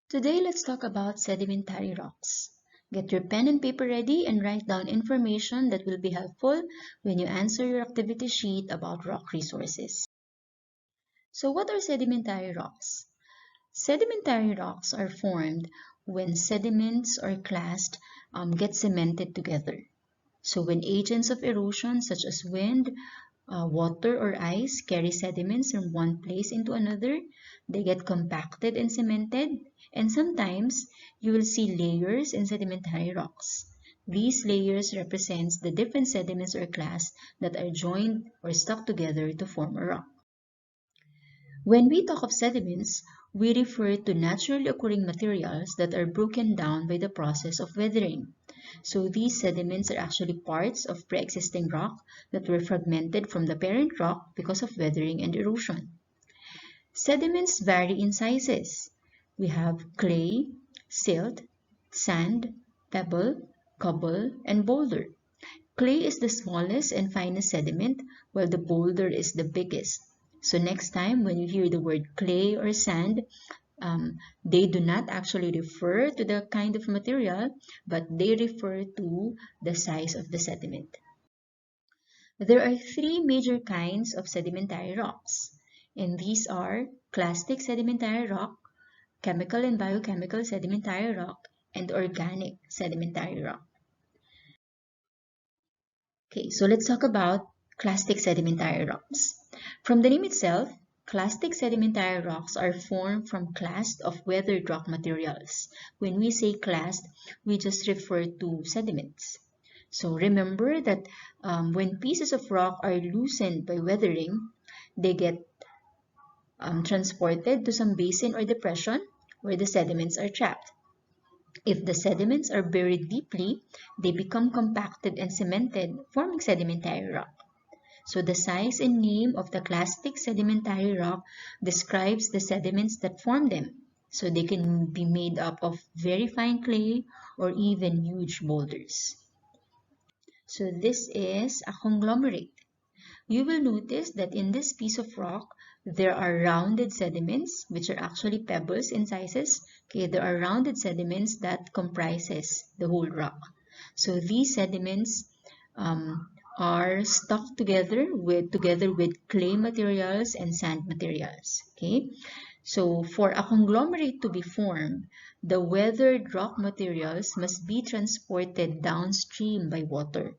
Today, let's talk about sedimentary rocks. Get your pen and paper ready and write down information that will be helpful when you answer your activity sheet about rock resources. So, what are sedimentary rocks? Sedimentary rocks are formed when sediments or clast get cemented together. So, when agents of erosion such as wind, water, or ice carry sediments from one place into another, they get compacted and cemented, and sometimes you will see layers in sedimentary rocks. These layers represents the different sediments or clasts that are joined or stuck together to form a rock. When we talk of sediments, we refer to naturally occurring materials that are broken down by the process of weathering. So these sediments are actually parts of pre-existing rock that were fragmented from the parent rock because of weathering and erosion. Sediments vary in sizes. We have clay, silt, sand, pebble, cobble, and boulder. Clay is the smallest and finest sediment, while the boulder is the biggest. So next time when you hear the word clay or sand, they do not actually refer to the kind of material, but they refer to the size of the sediment. There are three major kinds of sedimentary rocks, and these are clastic sedimentary rock, chemical and biochemical sedimentary rock, and organic sedimentary rock. Okay, so let's talk about clastic sedimentary rocks. From the name itself, clastic sedimentary rocks are formed from clast of weathered rock materials. When we say clast, we just refer to sediments. So remember that when pieces of rock are loosened by weathering, they get transported to some basin or depression where the sediments are trapped. If the sediments are buried deeply, they become compacted and cemented, forming sedimentary rock. So the size and name of the clastic sedimentary rock describes the sediments that form them. So they can be made up of very fine clay or even huge boulders. So this is a conglomerate. You will notice that in this piece of rock, there are rounded sediments, which are actually pebbles in sizes. Okay, there are rounded sediments that comprises the whole rock. So these sediments are stuck together with clay materials and sand materials. Okay, so for a conglomerate to be formed, the weathered rock materials must be transported downstream by water.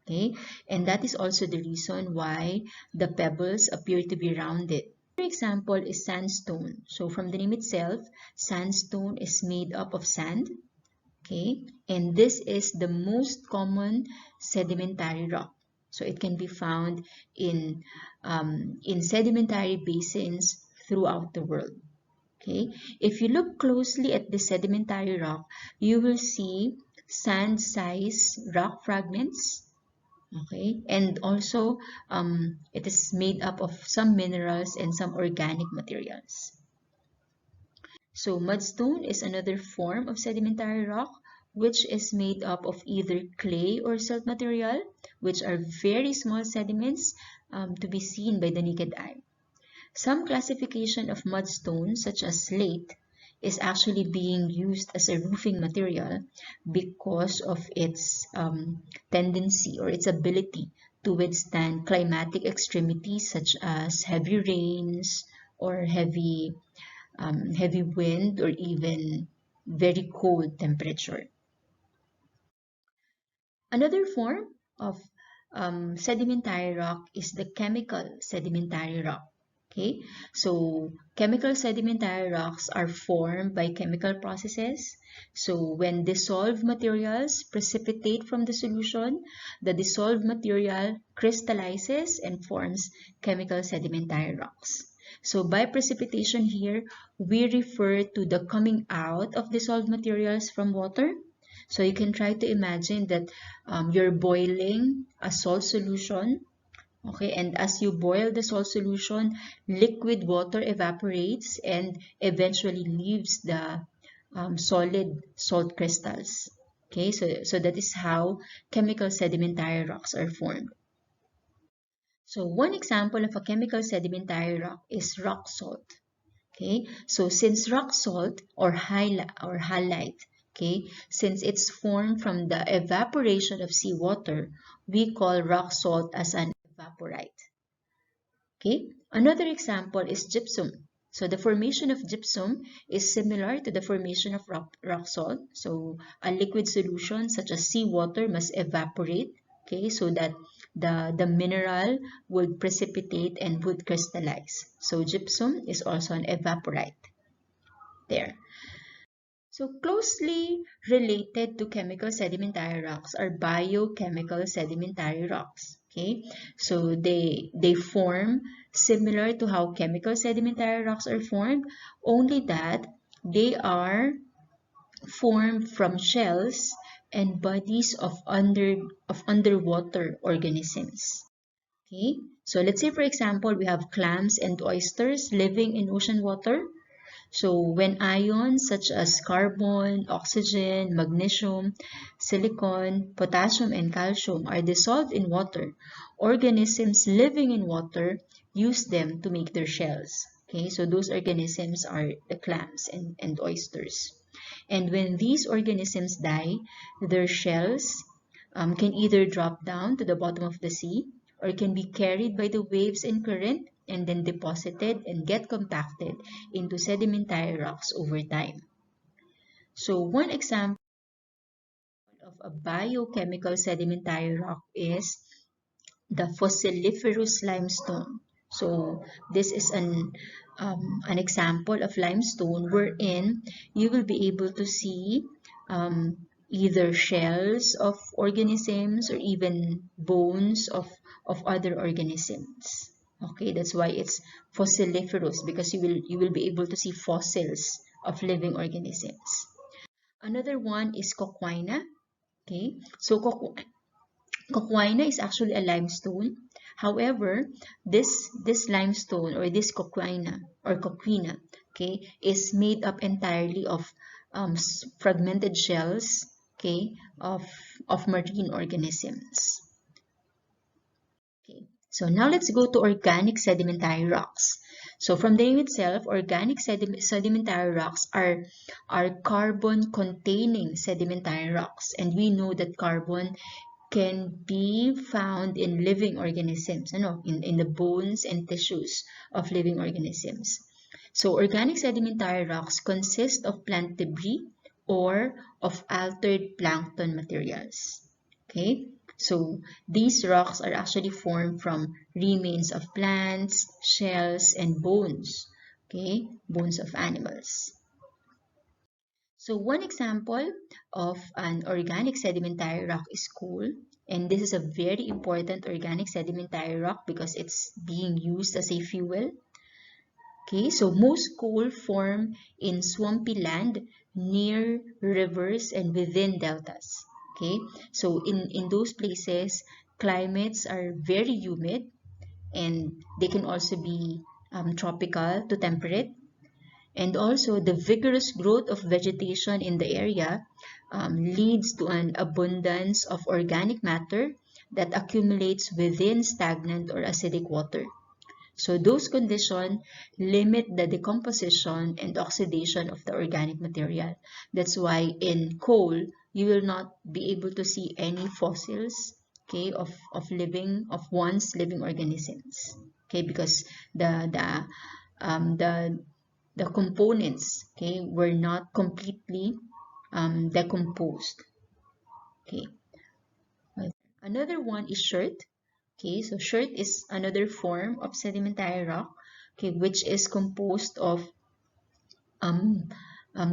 Okay, and that is also the reason why the pebbles appear to be rounded. Another example is sandstone. So from the name itself, sandstone is made up of sand. Okay, and this is the most common sedimentary rock. So it can be found in sedimentary basins throughout the world. Okay, if you look closely at the sedimentary rock, you will see sand-sized rock fragments. Okay, and also it is made up of some minerals and some organic materials. So mudstone is another form of sedimentary rock, which is made up of either clay or silt material, which are very small sediments to be seen by the naked eye. Some classification of mudstone, such as slate, is actually being used as a roofing material because of its tendency or its ability to withstand climatic extremities such as heavy rains or heavy wind or even very cold temperature. Another form of sedimentary rock is the chemical sedimentary rock. Okay, so chemical sedimentary rocks are formed by chemical processes. So when dissolved materials precipitate from the solution, the dissolved material crystallizes and forms chemical sedimentary rocks. So by precipitation here, we refer to the coming out of dissolved materials from water. So you can try to imagine that you're boiling a salt solution. Okay, and as you boil the salt solution, liquid water evaporates and eventually leaves the solid salt crystals. Okay, so that is how chemical sedimentary rocks are formed. So one example of a chemical sedimentary rock is rock salt. Okay, so since rock salt or halite, okay, since it's formed from the evaporation of seawater, we call rock salt as an evaporite. Okay, another example is gypsum. So the formation of gypsum is similar to the formation of rock salt. So a liquid solution such as seawater must evaporate, okay, so that the mineral would precipitate and would crystallize. So gypsum is also an evaporite there. So closely related to chemical sedimentary rocks are biochemical sedimentary rocks. Okay, so they form similar to how chemical sedimentary rocks are formed, only that they are formed from shells and bodies of underwater organisms. Okay, so let's say for example we have clams and oysters living in ocean water. So when ions such as carbon, oxygen, magnesium, silicon, potassium, and calcium are dissolved in water, organisms living in water use them to make their shells. Okay, so those organisms are the clams and oysters. And when these organisms die, their shells can either drop down to the bottom of the sea or can be carried by the waves and current and then deposited and get compacted into sedimentary rocks over time. So one example of a biochemical sedimentary rock is the fossiliferous limestone. So this is an example of limestone wherein you will be able to see either shells of organisms or even bones of other organisms. Okay, that's why it's fossiliferous, because you will be able to see fossils of living organisms. Another one is coquina. Okay, so coquina is actually a limestone. However, this limestone or this coquina, okay, is made up entirely of fragmented shells, okay, of marine organisms. Okay, so now let's go to organic sedimentary rocks. So from the name itself, organic sedimentary rocks are carbon-containing sedimentary rocks, and we know that carbon can be found in living organisms, in the bones and tissues of living organisms. So organic sedimentary rocks consist of plant debris or of altered plankton materials. Okay, so these rocks are actually formed from remains of plants, shells, and bones. Okay, bones of animals. So one example of an organic sedimentary rock is coal, and this is a very important organic sedimentary rock because it's being used as a fuel. Okay, so most coal form in swampy land near rivers and within deltas. Okay, so in those places, climates are very humid and they can also be tropical to temperate. And also, the vigorous growth of vegetation in the area leads to an abundance of organic matter that accumulates within stagnant or acidic water. So those conditions limit the decomposition and oxidation of the organic material. That's why in coal, you will not be able to see any fossils, okay, of once living organisms. Okay, because the the components, okay, were not completely decomposed. Okay, another one is chert. Okay, so chert is another form of sedimentary rock, okay, which is composed of um,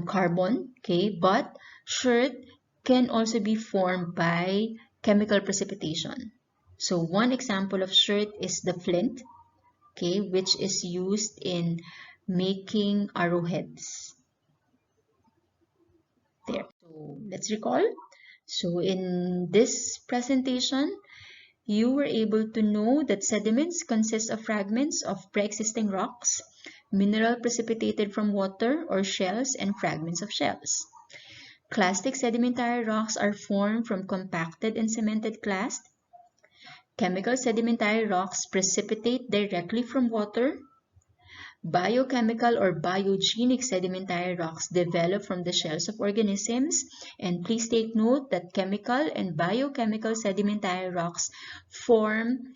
carbon. Okay, but chert can also be formed by chemical precipitation. So one example of chert is the flint, okay, which is used in making arrowheads. There. So let's recall. So in this presentation, you were able to know that sediments consist of fragments of pre-existing rocks, mineral precipitated from water or shells, and fragments of shells. Clastic sedimentary rocks are formed from compacted and cemented clast. Chemical sedimentary rocks precipitate directly from water. Biochemical or biogenic sedimentary rocks develop from the shells of organisms. And please take note that chemical and biochemical sedimentary rocks form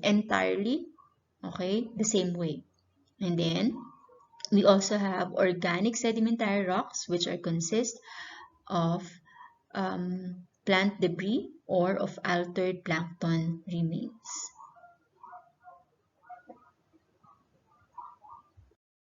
entirely, okay, the same way. And then we also have organic sedimentary rocks, which are consist of plant debris or of altered plankton remains.